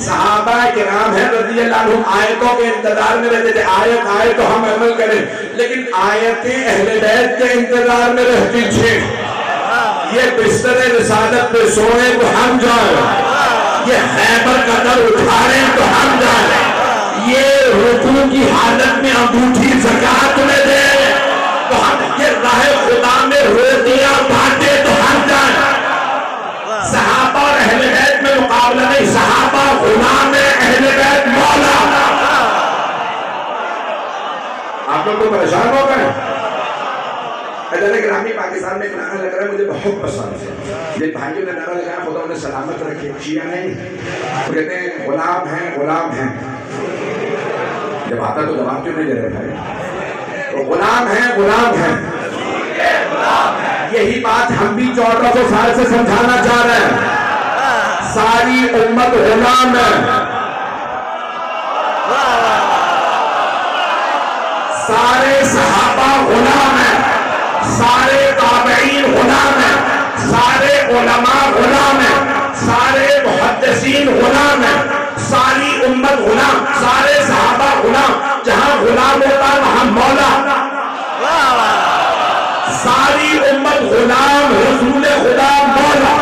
सहाबा किराम है रज़ी अल्लाह अन्हुम आयतों के इंतजार में रहते थे, आयत आए तो हम अमल करें, लेकिन आयतें अहले बैत के इंतजार में रहती थी। ये बिस्तर रिसालत पे सोए तो हम जाए, ये खैबर का दर उठाए तो हम जाए, ये रुकू की हालत में अंगूठी ज़कात में दे तो हम, ये राह खुदा में रोटियां बांटे तो हम जाए। सहाबा और अहले बैत में मुकाबला नहीं, सहाबा गुलाम है, अहले बैत मौला। आप लोग तो परेशान हो गए। ग्रामीण पाकिस्तान में एक नारा लग रहा है, मुझे बहुत पसंद है। जिन भाइयों ने नारा लगाया खुदा उन्हें सलामत रखे, शिया नहीं, वो कहते हैं गुलाम हैं, गुलाम हैं। जब आता तो जवाब क्यों नहीं दे रहे भाई? तो गुलाम हैं, गुलाम हैं, यही बात हम भी 1400 साल से समझाना चाह रहे हैं। सारी उम्मत गुलाम है, सारे सहाबा गुलाम है, सारे ताबईन गुलाम है, सारे उलमा गुलाम है, सारे मुहद्दिसीन गुलाम है, सारी उम्मत गुलाम, सारे सहाबा गुलाम। जहां गुलाम होता है वहां मौला। सारी उम्मत गुलाम, रसूल खुदा मौला।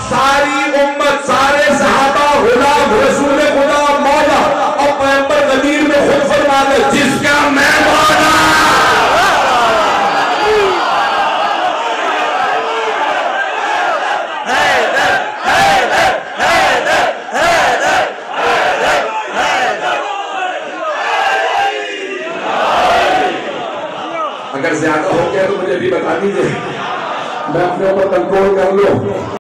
सारी उम्मत, सारे सहाबा गुलाम, रसूल खुदा मौला। और पैगंबर गदीर में खुद फरमा दे, जिसका मैं मौला। अगर ज्यादा हो गया तो मुझे भी बता दीजिए, मैं अपने ऊपर कंट्रोल कर लूं।